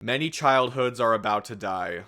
Many childhoods are about to die.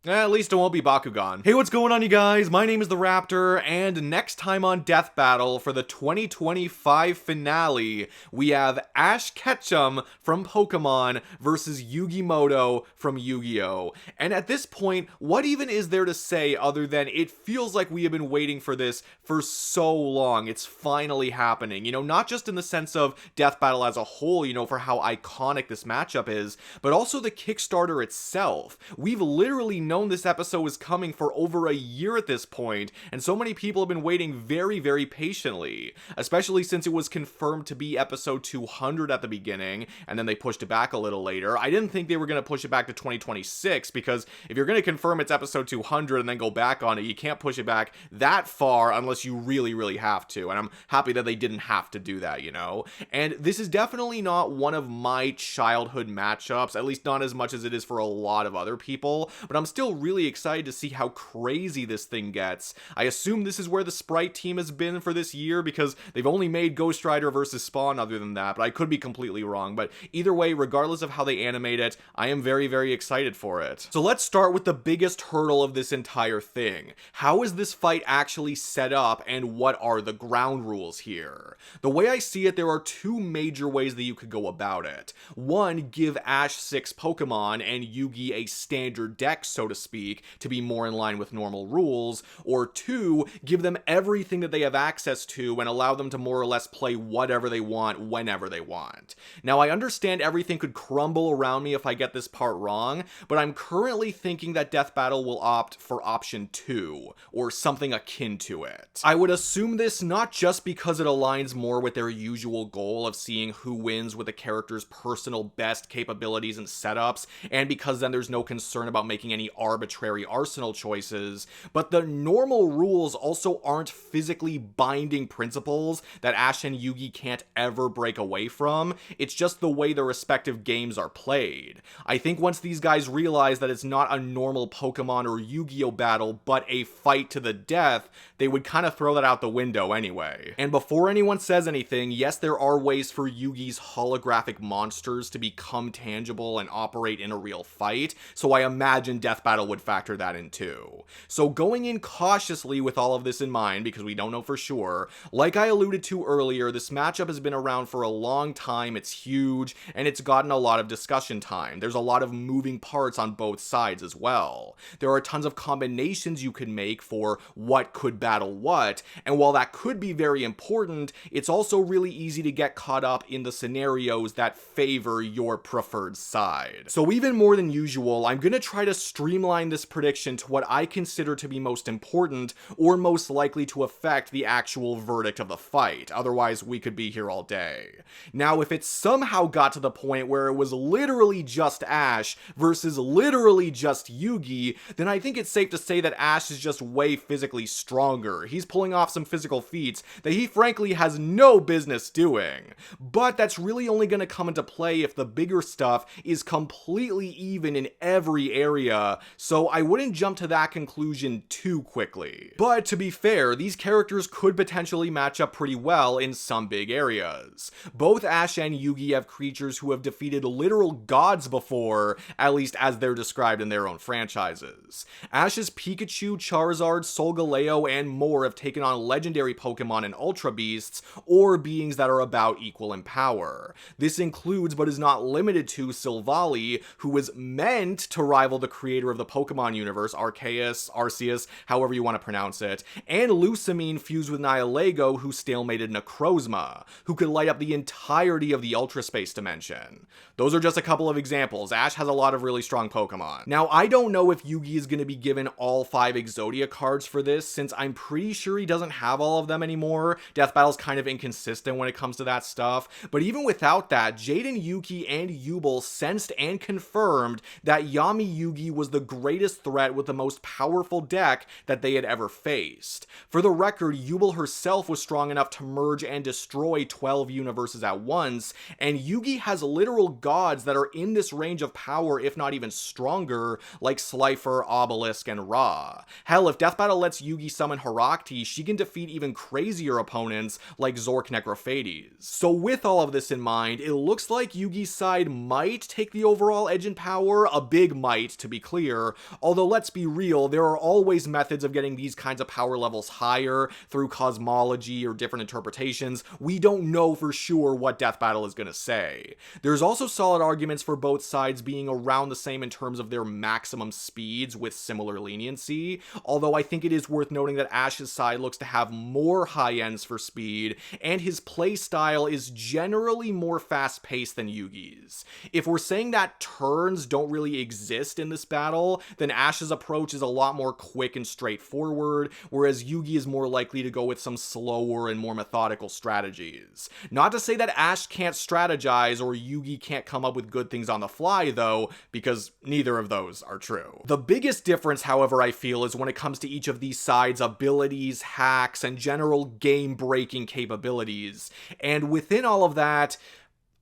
At least it won't be Bakugan. Hey, what's going on, you guys? My name is the Raptor, and next time on Deathbattle for the 2025 finale, we have Ash Ketchum from Pokémon versus Yugi Muto from Yu-Gi-Oh! And at this point, what even is there to say other than it feels like we have been waiting for this for so long? It's finally happening. You know, not just in the sense of Deathbattle as a whole, you know, for how iconic this matchup is, but also the Kickstarter itself. We've literally known this episode was coming for over a year at this point, and so many people have been waiting very patiently, especially since it was confirmed to be episode 200 at the beginning, and then they pushed it back a little later. I didn't think they were going to push it back to 2026, because if you're going to confirm it's episode 200 and then go back on it, you can't push it back that far unless you really have to, and I'm happy that they didn't have to do that, you know? And this is definitely not one of my childhood matchups, at least not as much as it is for a lot of other people, but I'm still really excited to see how crazy this thing gets. I assume this is where the Sprite team has been for this year, because they've only made Ghost Rider versus Spawn other than that, but I could be completely wrong. But either way, regardless of how they animate it, I am very excited for it. So let's start with the biggest hurdle of this entire thing. How is this fight actually set up, and what are the ground rules here? The way I see it, there are two major ways that you could go about it. One, give Ash 6 Pokemon and Yugi a standard deck, so to speak, to be more in line with normal rules, or two, give them everything that they have access to and allow them to more or less play whatever they want whenever they want. Now, I understand everything could crumble around me if I get this part wrong, but I'm currently thinking that Deathbattle will opt for option 2, or something akin to it. I would assume this not just because it aligns more with their usual goal of seeing who wins with the character's personal best capabilities and setups, and because then there's no concern about making any arbitrary arsenal choices, but the normal rules also aren't physically binding principles that Ash and Yugi can't ever break away from. It's just the way their respective games are played. I think once these guys realize that it's not a normal Pokemon or Yu-Gi-Oh battle, but a fight to the death, they would kind of throw that out the window anyway. And before anyone says anything, yes, there are ways for Yugi's holographic monsters to become tangible and operate in a real fight, so I imagine Deathbattle would factor that in too. So going in cautiously with all of this in mind, because we don't know for sure, like I alluded to earlier, this matchup has been around for a long time, it's huge, and it's gotten a lot of discussion time. There's a lot of moving parts on both sides as well. There are tons of combinations you could make for what could battle what, and while that could be very important, it's also really easy to get caught up in the scenarios that favor your preferred side. So even more than usual, I'm gonna try to streamline this prediction to what I consider to be most important, or most likely to affect the actual verdict of the fight. Otherwise, we could be here all day. Now, if it somehow got to the point where it was literally just Ash versus literally just Yugi, then I think it's safe to say that Ash is just way physically stronger. He's pulling off some physical feats that he frankly has no business doing. But that's really only going to come into play if the bigger stuff is completely even in every area, so I wouldn't jump to that conclusion too quickly. But to be fair, these characters could potentially match up pretty well in some big areas. Both Ash and Yugi have creatures who have defeated literal gods before, at least as they're described in their own franchises. Ash's Pikachu, Charizard, Solgaleo, and more have taken on legendary Pokemon and Ultra Beasts, or beings that are about equal in power. This includes, but is not limited to, Silvally, who was meant to rival the creator of the Pokemon universe, Arceus, however you want to pronounce it, and Lusamine fused with Nihilego, who stalemated Necrozma, who could light up the entirety of the Ultra Space dimension. Those are just a couple of examples. Ash has a lot of really strong Pokemon. Now, I don't know if Yugi is going to be given all 5 Exodia cards for this, since I'm pretty sure he doesn't have all of them anymore. Deathbattle's kind of inconsistent when it comes to that stuff, but even without that, Jade and Yuki and Yubel sensed and confirmed that Yami Yugi was the the greatest threat with the most powerful deck that they had ever faced. For the record, Yubil herself was strong enough to merge and destroy 12 universes at once, and Yugi has literal gods that are in this range of power, if not even stronger, like Slifer, Obelisk, and Ra. Hell, if Deathbattle lets Yugi summon Herakti, she can defeat even crazier opponents like Zork Necrophates. So with all of this in mind, it looks like Yugi's side might take the overall edge in power, a big might to be clear, although let's be real, there are always methods of getting these kinds of power levels higher through cosmology or different interpretations. We don't know for sure what Deathbattle is going to say. There's also solid arguments for both sides being around the same in terms of their maximum speeds with similar leniency, although I think it is worth noting that Ash's side looks to have more high ends for speed, and his playstyle is generally more fast-paced than Yugi's. If we're saying that turns don't really exist in this battle, then Ash's approach is a lot more quick and straightforward, whereas Yugi is more likely to go with some slower and more methodical strategies. Not to say that Ash can't strategize or Yugi can't come up with good things on the fly though, because neither of those are true. The biggest difference, however, I feel is when it comes to each of these sides' abilities, hacks, and general game-breaking capabilities. And within all of that,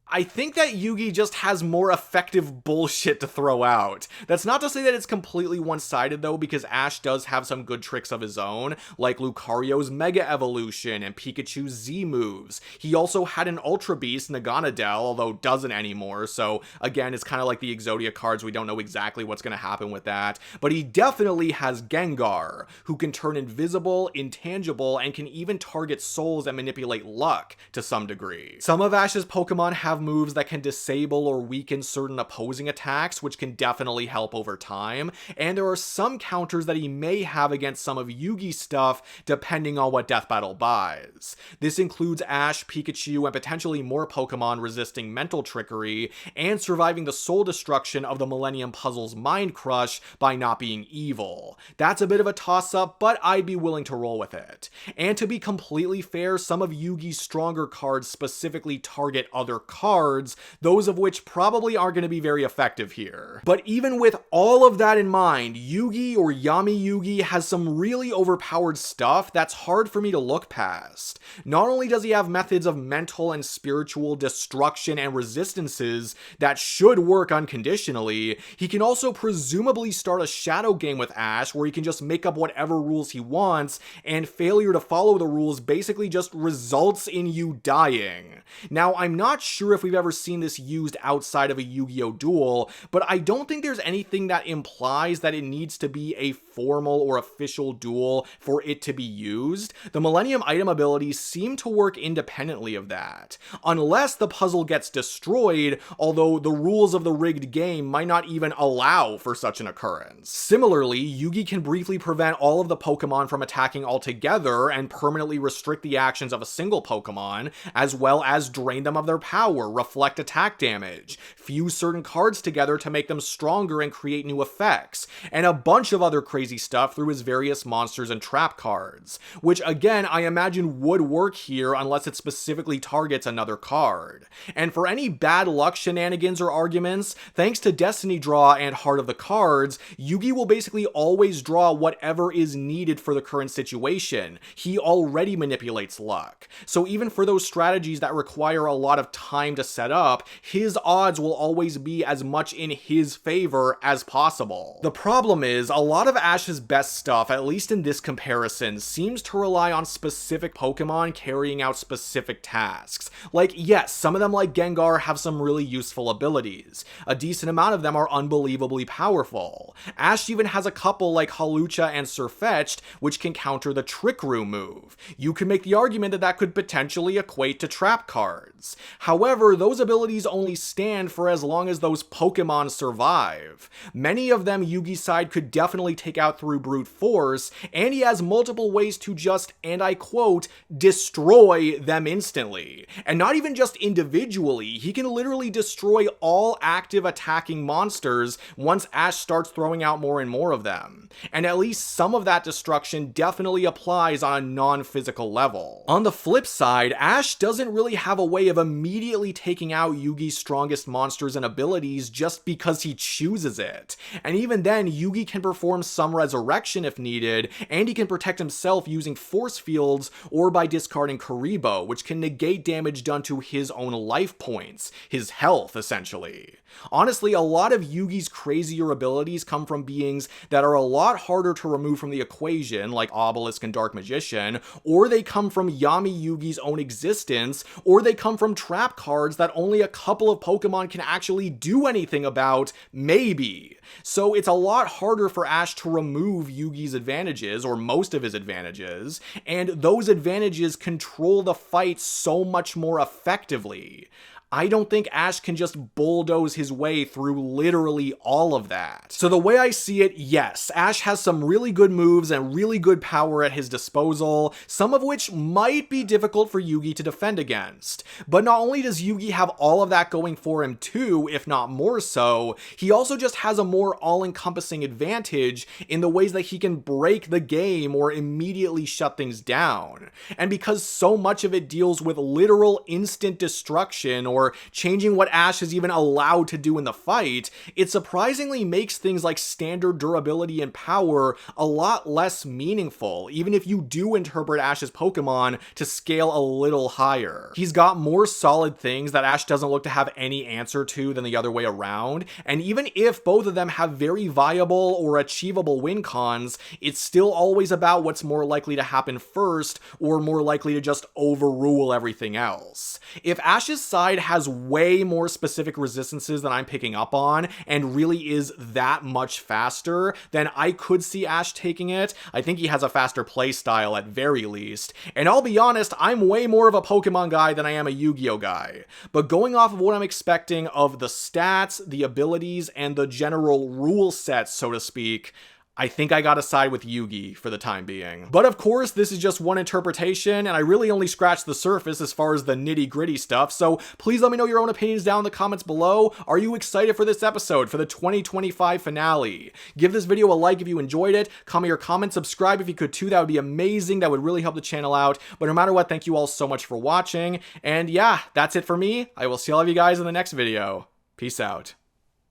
I think that Yugi just has more effective bullshit to throw out. That's not to say that it's completely one-sided though, because Ash does have some good tricks of his own, like Lucario's Mega Evolution and Pikachu's Z moves. He also had an Ultra Beast, Naganadel, although doesn't anymore, so again, it's kind of like the Exodia cards, we don't know exactly what's going to happen with that. But he definitely has Gengar, who can turn invisible, intangible, and can even target souls and manipulate luck to some degree. Some of Ash's Pokemon have moves that can disable or weaken certain opposing attacks, which can definitely help over time, and there are some counters that he may have against some of Yugi's stuff depending on what Deathbattle buys. This includes Ash, Pikachu, and potentially more Pokemon resisting mental trickery, and surviving the soul destruction of the Millennium Puzzle's Mind Crush by not being evil. That's a bit of a toss-up, but I'd be willing to roll with it. And to be completely fair, some of Yugi's stronger cards specifically target other cards, those of which probably aren't going to be very effective here. But even with all of that in mind, Yugi or Yami Yugi has some really overpowered stuff that's hard for me to look past. Not only does he have methods of mental and spiritual destruction and resistances that should work unconditionally, he can also presumably start a shadow game with Ash where he can just make up whatever rules he wants, and failure to follow the rules basically just results in you dying. Now, I'm not sure if we've ever seen this used outside of a Yu-Gi-Oh duel, but I don't think there's anything that implies that it needs to be a formal or official duel for it to be used. The Millennium item abilities seem to work independently of that, unless the puzzle gets destroyed, although the rules of the rigged game might not even allow for such an occurrence. Similarly, Yugi can briefly prevent all of the Pokemon from attacking altogether and permanently restrict the actions of a single Pokemon, as well as drain them of their power, reflect attack damage, fuse certain cards together to make them stronger and create new effects, and a bunch of other crazy stuff through his various monsters and trap cards, which again I imagine would work here unless it specifically targets another card. And for any bad luck shenanigans or arguments, thanks to Destiny Draw and Heart of the Cards, Yugi will basically always draw whatever is needed for the current situation. He already manipulates luck. So even for those strategies that require a lot of time to set up, his odds will always be as much in his favor as possible. The problem is, a lot of Ash's best stuff, at least in this comparison, seems to rely on specific Pokemon carrying out specific tasks. Like, yes, some of them like Gengar have some really useful abilities. A decent amount of them are unbelievably powerful. Ash even has a couple like Hawlucha and Sirfetch'd, which can counter the Trick Room move. You could make the argument that that could potentially equate to trap cards. However, those abilities only stand for as long as those Pokemon survive. Many of them Yugi's side could definitely take out through brute force, and he has multiple ways to just, and I quote, destroy them instantly. And not even just individually, he can literally destroy all active attacking monsters once Ash starts throwing out more and more of them. And at least some of that destruction definitely applies on a non-physical level. On the flip side, Ash doesn't really have a way of immediately taking out Yugi's strongest monsters and abilities just because he chooses it. And even then, Yugi can perform some resurrection if needed, and he can protect himself using force fields or by discarding Kuribo, which can negate damage done to his own life points, his health essentially. Honestly, a lot of Yugi's crazier abilities come from beings that are a lot harder to remove from the equation, like Obelisk and Dark Magician, or they come from Yami Yugi's own existence, or they come from trap cards that only a couple of Pokemon can actually do anything about, maybe. So it's a lot harder for Ash to remove Yugi's advantages, or most of his advantages, and those advantages control the fight so much more effectively. I don't think Ash can just bulldoze his way through literally all of that. So the way I see it, yes, Ash has some really good moves and really good power at his disposal, some of which might be difficult for Yugi to defend against. But not only does Yugi have all of that going for him too, if not more so, he also just has a more all-encompassing advantage in the ways that he can break the game or immediately shut things down. And because so much of it deals with literal instant destruction or changing what Ash is even allowed to do in the fight, it surprisingly makes things like standard durability and power a lot less meaningful, even if you do interpret Ash's Pokemon to scale a little higher. He's got more solid things that Ash doesn't look to have any answer to than the other way around, and even if both of them have very viable or achievable win cons, it's still always about what's more likely to happen first, or more likely to just overrule everything else. If Ash's side has way more specific resistances than I'm picking up on, and really is that much faster, then I could see Ash taking it. I think he has a faster playstyle at very least, and I'll be honest, I'm way more of a Pokemon guy than I am a Yu-Gi-Oh guy. But going off of what I'm expecting of the stats, the abilities, and the general rule set, so to speak, I think I gotta side with Yugi for the time being. But of course, this is just one interpretation, and I really only scratched the surface as far as the nitty-gritty stuff, so please let me know your own opinions down in the comments below. Are you excited for this episode, for the 2025 finale? Give this video a like if you enjoyed it, comment your comments, subscribe if you could too, that would be amazing, that would really help the channel out. But no matter what, thank you all so much for watching, and yeah, that's it for me. I will see all of you guys in the next video. Peace out.